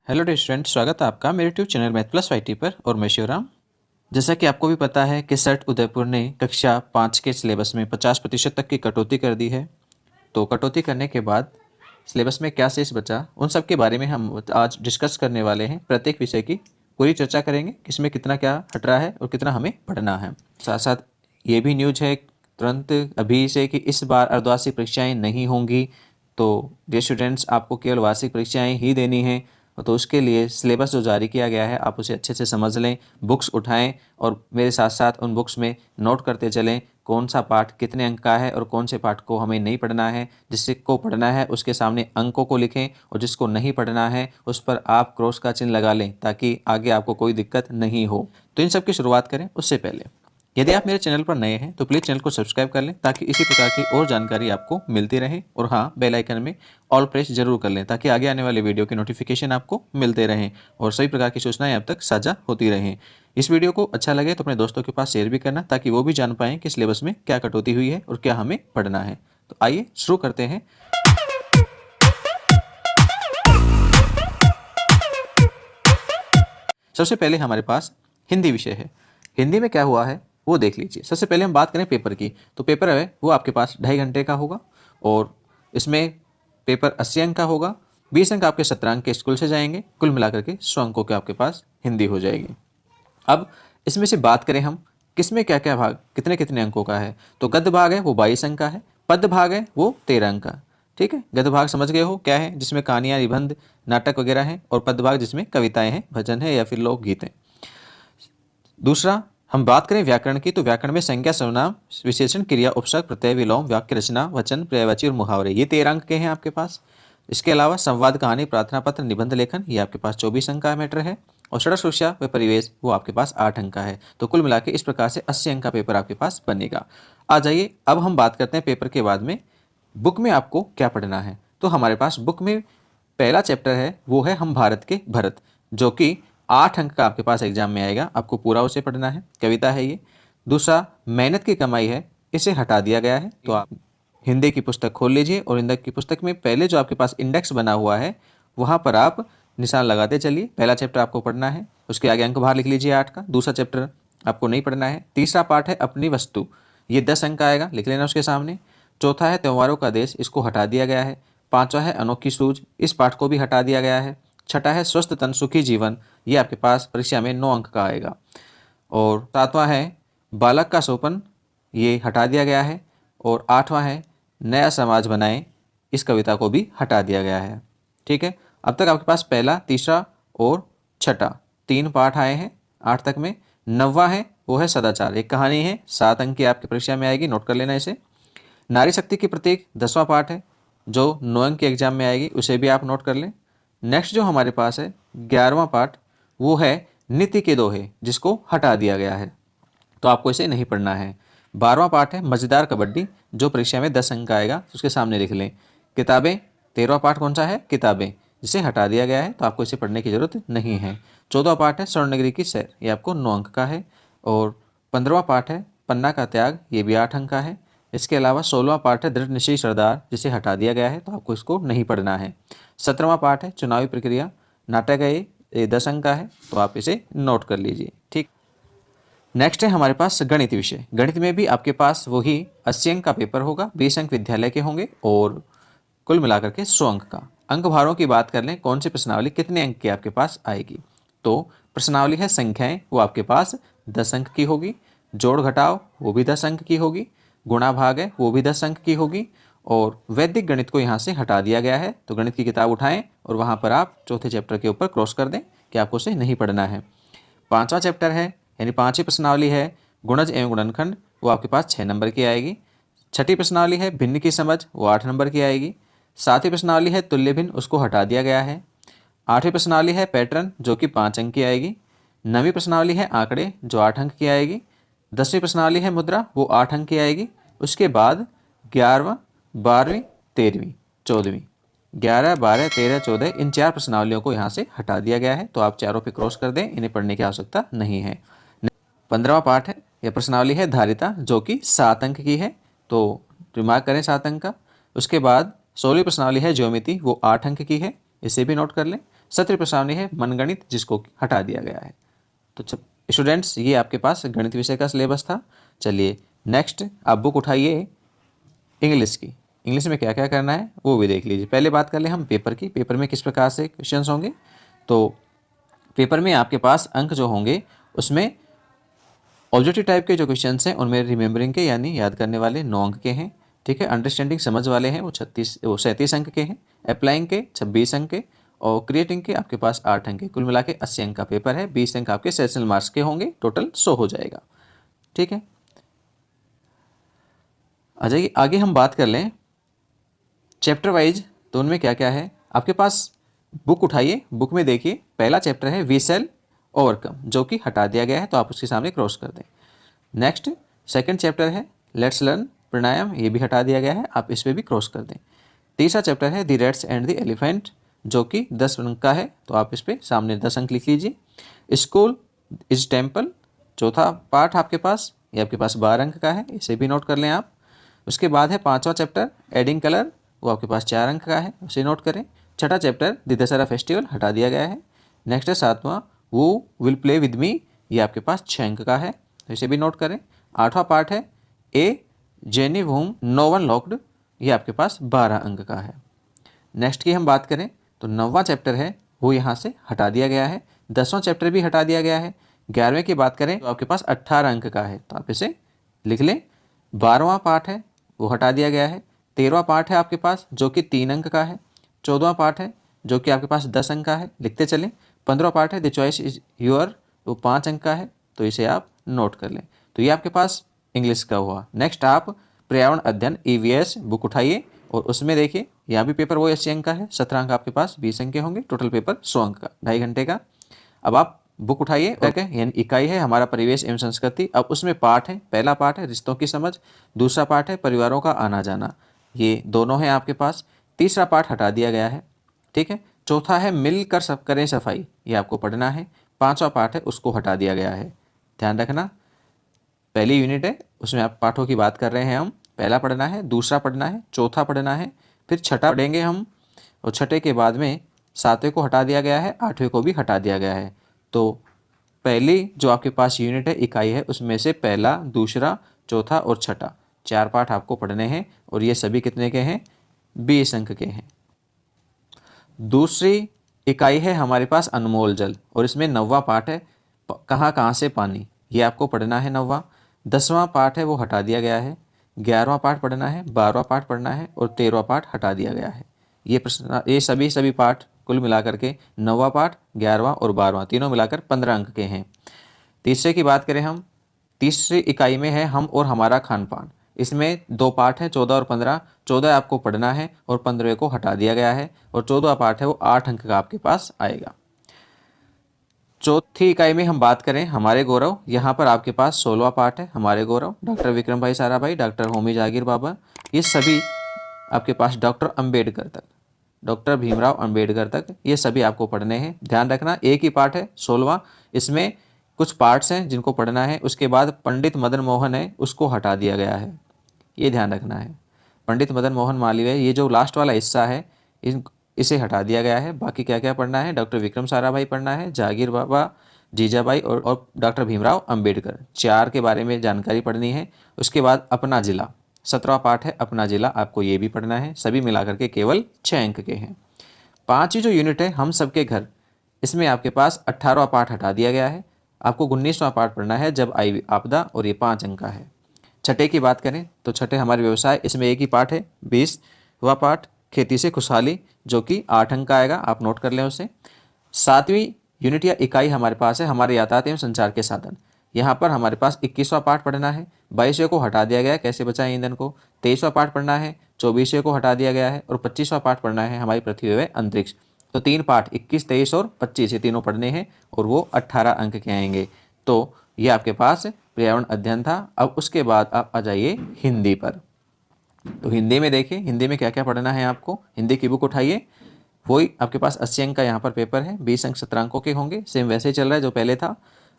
Hello dear student, स्वागत है आपका मेरे YouTube channel math plus YT पर। और मैं शिवराम। जैसा कि आपको भी पता है कि सर्ट उदयपुर ने कक्षा 5 के सिलेबस में 50% तक की कटौती कर दी है। तो कटौती करने के बाद सिलेबस में क्या शेष बचा, उन सब के बारे में हम आज डिस्कस करने वाले हैं। प्रत्येक विषय की पूरी चर्चा करेंगे, किसमें कितना क्या हट रहा है और कितना हमें पढ़ना है। साथ साथ ये भी न्यूज है तुरंत अभी से कि इस बार अर्धवार्षिक परीक्षाएं नहीं होंगी। तो डियर स्टूडेंट्स, आपको केवल वार्षिक परीक्षाएं ही देनी हैं। तो उसके लिए सिलेबस जो जारी किया गया है आप उसे अच्छे से समझ लें, बुक्स उठाएं और मेरे साथ साथ उन बुक्स में नोट करते चलें कौन सा पाठ कितने अंक का है और कौन से पाठ को हमें नहीं पढ़ना है। जिसको पढ़ना है उसके सामने अंकों को लिखें और जिसको नहीं पढ़ना है उस पर आप क्रॉस का चिन्ह लगा लें ताकि आगे आपको कोई दिक्कत नहीं हो। तो इन सब की शुरुआत करें। उससे पहले यदि आप मेरे चैनल पर नए हैं तो प्लीज़ चैनल को सब्सक्राइब कर लें ताकि इसी प्रकार की और जानकारी आपको मिलती रहे। और हाँ, बेल आइकन में ऑल प्रेस जरूर कर लें ताकि आगे आने वाले वीडियो के नोटिफिकेशन आपको मिलते रहें और सभी प्रकार की सूचनाएं आप तक साझा होती रहें। इस वीडियो को अच्छा लगे तो अपने दोस्तों के पास शेयर भी करना ताकि वो भी जान पाएँ कि सिलेबस में क्या कटौती हुई है और क्या हमें पढ़ना है। तो आइए शुरू करते हैं। सबसे पहले हमारे पास हिंदी विषय है। हिंदी में क्या हुआ है वो देख लीजिए। सबसे पहले हम बात करें पेपर की, तो पेपर है वो आपके पास 2.5 घंटे का होगा और इसमें पेपर 80 अंक का होगा। 20 अंक आपके 17 अंक के स्कूल से जाएंगे। कुल मिलाकर के 100 अंकों के आपके पास हिंदी हो जाएगी। अब इसमें से बात करें हम किसमें क्या क्या भाग कितने कितने अंकों का है, तो गद्य भाग है वो 22 अंक का है। पद्य भाग है वो 13 अंक का। ठीक है, गद्य भाग समझ गए हो क्या है, जिसमें कहानियाँ निबंध नाटक वगैरह हैं, और पद्य भाग जिसमें कविताएं हैं, भजन है या फिर लोकगीत हैं। दूसरा हम बात करें व्याकरण की, तो व्याकरण में संज्ञा सर्वनाम विशेषण क्रिया उपसर्ग प्रत्यय विलोम वाक्य रचना वचन पर्यायवाची और मुहावरे, ये 13 अंक के हैं आपके पास। इसके अलावा संवाद कहानी प्रार्थना पत्र निबंध लेखन ये आपके पास 24 अंक का मैटर है। और सड़क सुरक्षा व परिवेश वो आपके पास 8 अंक का है। तो कुल मिला के इस प्रकार से 80 अंक का पेपर आपके पास बनेगा। आ जाइए अब हम बात करते हैं पेपर के बाद में बुक में आपको क्या पढ़ना है। तो हमारे पास बुक में पहला चैप्टर है वो है हम भारत के भरत, जो कि 8 अंक का आपके पास एग्जाम में आएगा। आपको पूरा उसे पढ़ना है, कविता है ये। दूसरा मेहनत की कमाई है, इसे हटा दिया गया है। तो आप हिंदी की पुस्तक खोल लीजिए और हिंदी की पुस्तक में पहले जो आपके पास इंडेक्स बना हुआ है वहाँ पर आप निशान लगाते चलिए। पहला चैप्टर आपको पढ़ना है, उसके आगे अंक बाहर लिख लीजिए 8 का। दूसरा चैप्टर आपको नहीं पढ़ना है। तीसरा पाठ है अपनी वस्तु, ये 10 अंक का आएगा, लिख लेना उसके सामने। चौथा है त्योहारों का देश, इसको हटा दिया गया है। पांचवा है अनोखी सूझ, इस पाठ को भी हटा दिया गया है। छठा है स्वस्थ तन सुखी जीवन, ये आपके पास परीक्षा में 9 अंक का आएगा। और सातवां है बालक का सोपन, ये हटा दिया गया है। और आठवां है नया समाज बनाएं, इस कविता को भी हटा दिया गया है। ठीक है, अब तक आपके पास पहला, तीसरा और छठा 3 पाठ आए हैं 8 तक में। 9वां है वो है सदाचार, एक कहानी है, 7 अंक की आपकी परीक्षा में आएगी, नोट कर लेना इसे। नारी शक्ति की प्रतीक 10वां पाठ है जो 9 अंक के एग्जाम में आएगी, उसे भी आप नोट कर लें। नेक्स्ट जो हमारे पास है 11वां पाठ वो है नीति के दोहे, जिसको हटा दिया गया है, तो आपको इसे नहीं पढ़ना है। 12वां पाठ है मज़ेदार कबड्डी, जो परीक्षा में 10 अंक का आएगा, उसके सामने लिख लें। किताबें 13वां पाठ कौन सा है, किताबें, जिसे हटा दिया गया है, तो आपको इसे पढ़ने की जरूरत नहीं है। 14वां पाठ है स्वर्णनगरी की सैर, ये आपको 9 अंक का है। और 15वां पाठ है पन्ना का त्याग, ये भी 8 अंक का है। इसके अलावा 16वां पाठ है दृढ़ निश्चयी सरदार, जिसे हटा दिया गया है, तो आपको इसको नहीं पढ़ना है। 17वां पाठ है चुनावी प्रक्रिया, नाटक है ये 10 अंक का है, तो आप इसे नोट कर लीजिए। ठीक, नेक्स्ट है हमारे पास गणित विषय। गणित में भी आपके पास वही 80 अंक का पेपर होगा, 20 अंक विद्यालय के होंगे और कुल मिलाकर के 100 अंक का। अंक भारों की बात कर लें, कौन सी प्रश्नावली कितने अंक की आपके पास आएगी, तो प्रश्नावली है संख्याएं, वो आपके पास 10 अंक की होगी। जोड़ घटाव वो भी 10 अंक की होगी। गुणा भाग है वो भी 10 अंक की होगी। और वैदिक गणित को यहाँ से हटा दिया गया है, तो गणित की किताब उठाएं और वहाँ पर आप चौथे चैप्टर के ऊपर क्रॉस कर दें कि आपको उसे नहीं पढ़ना है। 5वां चैप्टर है यानी 5वीं प्रश्नावली है गुणज एवं गुणनखंड, वो आपके पास 6 नंबर की आएगी। 6ठी प्रश्नावली है भिन्न की समझ, वो 8 नंबर की आएगी। 7वीं प्रश्नावली है तुल्य भिन्न, उसको हटा दिया गया है। 8वीं प्रश्नावली है पैटर्न, जो कि 5 अंक की आएगी। 9वीं प्रश्नावली है आंकड़े, जो 8 अंक की आएगी। 10वीं प्रश्नावली है मुद्रा, वो 8 अंक की आएगी। उसके बाद 11वां 12वीं 13वीं 14वीं, 11 12 13 14 इन 4 प्रश्नावलियों को यहाँ से हटा दिया गया है, तो आप चारों पे क्रॉस कर दें, इन्हें पढ़ने की आवश्यकता नहीं है। 15वां पाठ है, यह प्रश्नावली है धारिता, जो कि 7 अंक की है, तो रिमार्क करें 7 अंक का। उसके बाद 16वीं प्रश्नावली है ज्योमिति, वो 8 अंक की है। इसे भी नोट कर लें। सत्र प्रश्नावली है मनगणित, जिसको हटा दिया गया है। तो स्टूडेंट्स, ये आपके पास गणित विषय का सिलेबस था। चलिए नेक्स्ट आप बुक उठाइए इंग्लिश की। इंग्लिश में क्या क्या करना है वो भी देख लीजिए। पहले बात कर लें हम पेपर की। पेपर में किस प्रकार से क्वेश्चंस होंगे। तो पेपर में आपके पास अंक जो होंगे उसमें ऑब्जेक्टिव टाइप के जो क्वेश्चंस हैं उनमें रिमेंबरिंग के यानी याद करने वाले 9 अंक के हैं। ठीक है। अंडरस्टैंडिंग समझ वाले हैं वो 37 अंक के हैं। अप्लाइंग के 26 अंक के और क्रिएटिंग के आपके पास 8 अंक के। कुल मिला के 80 अंक का पेपर है। 20 अंक आपके सेशनल मार्क्स के होंगे। टोटल 100 हो जाएगा। ठीक है। आ जाइए आगे हम बात कर लें चैप्टर वाइज। तो उनमें क्या क्या है आपके पास। बुक उठाइए, बुक में देखिए पहला चैप्टर है वी सेल ओवरकम, जो कि हटा दिया गया है, तो आप उसके सामने क्रॉस कर दें। नेक्स्ट सेकंड चैप्टर है लेट्स लर्न प्राणायाम, ये भी हटा दिया गया है, आप इस पर भी क्रॉस कर दें। तीसरा चैप्टर है the rats and the elephant, जो कि 10 अंक का है, तो आप इस पर सामने 10 अंक लिख लीजिए। स्कूल इज टेम्पल, चौथा पार्ट आपके पास, ये आपके पास 12 अंक का है, इसे भी नोट कर लें आप। उसके बाद है पांचवा चैप्टर एडिंग कलर, वो आपके पास 4 अंक का है, उसे नोट करें। छठा चैप्टर द दशहरा फेस्टिवल हटा दिया गया है। नेक्स्ट है सातवां वो विल प्ले विद मी, ये आपके पास 6 अंक का है, तो इसे भी नोट करें। आठवां पार्ट है ए जेनी वूम नो वन लॉक्ड, ये आपके पास 12 अंक का है। नेक्स्ट की हम बात करें तो 9वां चैप्टर है वो यहाँ से हटा दिया गया है। 10वां चैप्टर भी हटा दिया गया है। 11वें की बात करें तो आपके पास 18 अंक का है, तो आप इसे लिख लें। 12वां पार्ट है वो हटा दिया गया है। 13वां पार्ट है आपके पास जो कि 3 अंक का है। 14वां पार्ट है जो कि आपके पास 10 अंक का है, लिखते चलें। 15वां पार्ट है द चॉइस इज योर, वो 5 अंक का है, तो इसे आप नोट कर लें। तो ये आपके पास इंग्लिश का हुआ। नेक्स्ट आप पर्यावरण अध्ययन ईवीएस बुक उठाइए और उसमें देखिए यहाँ भी पेपर वो 80 अंक का है। 17 अंक आपके पास 20 अंक के होंगे। टोटल पेपर 100 अंक का, 2.5 घंटे का। अब आप बुक उठाइए, यानी इकाई है हमारा परिवेश एवं संस्कृति। अब उसमें पार्ट है, पहला पार्ट है रिश्तों की समझ, दूसरा पार्ट है परिवारों का आना जाना, ये दोनों हैं आपके पास। तीसरा पार्ट हटा दिया गया है। ठीक है। चौथा है मिलकर सब करें सफाई, ये आपको पढ़ना है। 5वां पार्ट है उसको हटा दिया गया है, ध्यान रखना। पहली यूनिट है उसमें आप पाठों की बात कर रहे हैं हम। पहला पढ़ना है, दूसरा पढ़ना है, चौथा पढ़ना है, फिर छठा पढ़ेंगे हम, और छठे के बाद में 7वें को हटा दिया गया है, 8वें को भी हटा दिया गया है। तो पहली जो आपके पास यूनिट है इकाई है उसमें से पहला, दूसरा, चौथा और छठा 4 पाठ आपको पढ़ने हैं, और ये सभी कितने के हैं 20 अंक के हैं। दूसरी इकाई है हमारे पास अनमोल जल, और इसमें 9वां पाठ है कहाँ कहाँ से पानी, ये आपको पढ़ना है 9वां। 10वां पाठ है वो हटा दिया गया है। 11वां पाठ पढ़ना है, 12वां पाठ पढ़ना है, और 13वां पाठ हटा दिया गया है। ये सभी पाठ कुल मिलाकर के 9वां पाठ, 11वां और 12वां तीनों मिलाकर 15 अंक के हैं। तीसरे की बात करें हम, तीसरी इकाई में है हम और हमारा खान पान। इसमें 2 पाठ हैं 14 और 15। 14 आपको पढ़ना है और 15वें को हटा दिया गया है, और 14वां पाठ है वो 8 अंक का आपके पास आएगा। चौथी इकाई में हम बात करें हमारे गौरव, यहाँ पर आपके पास 16वां पाठ है हमारे गौरव, डॉक्टर विक्रम भाई साराभाई, डॉक्टर होमी जागीर बाबा, ये सभी आपके पास डॉक्टर अंबेडकर तक, डॉक्टर भीमराव अंबेडकर तक, ये सभी आपको पढ़ने हैं। ध्यान रखना एक ही पाठ है 16वां, इसमें कुछ पार्ट्स हैं जिनको पढ़ना है। उसके बाद पंडित मदन मोहन है उसको हटा दिया गया है, ये ध्यान रखना है। पंडित मदन मोहन मालवीय, ये जो लास्ट वाला हिस्सा है इसे हटा दिया गया है। बाकी क्या क्या पढ़ना है, डॉक्टर विक्रम साराभाई पढ़ना है, जागीर बाबा, जीजाबाई और डॉक्टर भीमराव अंबेडकर, 4 के बारे में जानकारी पढ़नी है। उसके बाद अपना जिला, 17वां पाठ है अपना जिला, आपको ये भी पढ़ना है। सभी मिलाकर के केवल 6 अंक के हैं। 5वीं जो यूनिट है हम सबके घर, इसमें आपके पास 18वां पाठ हटा दिया गया है। आपको 19वां पाठ पढ़ना है जब आई आपदा, और ये 5 अंक का है। छठे की बात करें तो छठे हमारे व्यवसाय, इसमें एक ही पाठ है 20वां पाठ खेती से खुशहाली, जो कि 8 अंक का आएगा, आप नोट कर लें उसे। 7वीं यूनिट या इकाई हमारे पास है हमारे यातायात एवं संचार के साधन, यहाँ पर हमारे पास 21वां पाठ पढ़ना है। 22वें को हटा दिया गया है कैसे बचाएं ईंधन को। 23वां पाठ पढ़ना है, 24वें को हटा दिया गया है, और 25वां पाठ पढ़ना है हमारी पृथ्वी व अंतरिक्ष। तो 3 पाठ 21, 23 और 25 ये तीनों पढ़ने हैं, और वो 18 अंक के आएंगे। तो ये आपके पास पर्यावरण अध्ययन था। अब उसके बाद आप आ जाइए हिंदी पर। तो हिंदी में देखिए हिंदी में क्या क्या पढ़ना है आपको। हिंदी की बुक उठाइए, वही आपके पास 80 अंक का यहाँ पर पेपर है, 20 अंक 17 अंकों के होंगे, सेम वैसे ही चल रहा है जो पहले था।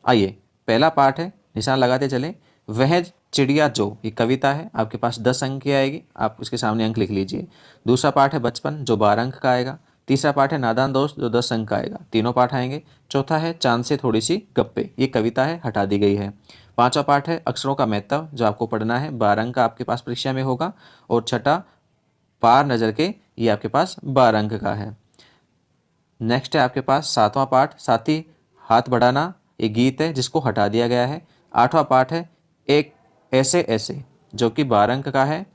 आइए पहला पाठ है, निशान लगाते चलें, वह चिड़िया जो, ये कविता है, आपके पास 10 अंक की आएगी, आप उसके सामने अंक लिख लीजिए। दूसरा पाठ है बचपन, जो 12 अंक का आएगा। तीसरा पाठ है नादान दोस्त जो 10 अंक का आएगा, तीनों पाठ आएंगे। चौथा है चांद से थोड़ी सी गप्पे, ये कविता है, हटा दी गई है। पांचवा पाठ है अक्षरों का महत्व जो आपको पढ़ना है, 12 अंक का आपके पास परीक्षा में होगा। और छठा पार नज़र के, ये आपके पास 12 अंक का है। नेक्स्ट है आपके पास सातवां पाठ साथी हाथ बढ़ाना, एक गीत है जिसको हटा दिया गया है। आठवां पाठ है एक ऐसे ऐसे जो कि 12 अंक का है,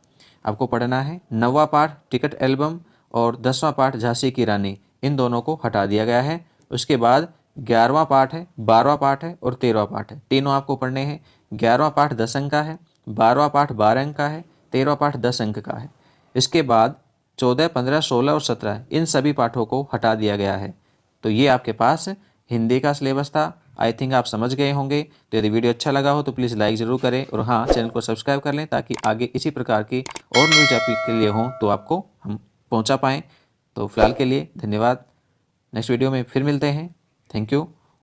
आपको पढ़ना है। नौवां पाठ टिकट एल्बम और 10वां पाठ झांसी की रानी, इन दोनों को हटा दिया गया है। उसके बाद 11वां पाठ है, 12वां पाठ है और 13वां पाठ है, तीनों आपको पढ़ने हैं। 11वां पाठ 10 अंक का है, 12वां पाठ 12 अंक का है, 13वां पाठ 10 अंक का है। इसके बाद 14, 15, 16 और 17 इन सभी पाठों को हटा दिया गया है। तो ये आपके पास हिंदी का सिलेबस था। आई थिंक आप समझ गए होंगे। तो यदि वीडियो अच्छा लगा हो तो प्लीज़ लाइक ज़रूर करें और हाँ, चैनल को सब्सक्राइब कर लें ताकि आगे इसी प्रकार की और न्यूज टॉपिक के लिए हों तो आपको हम पहुंचा पाएँ। तो फिलहाल के लिए धन्यवाद। नेक्स्ट वीडियो में फिर मिलते हैं। Thank you.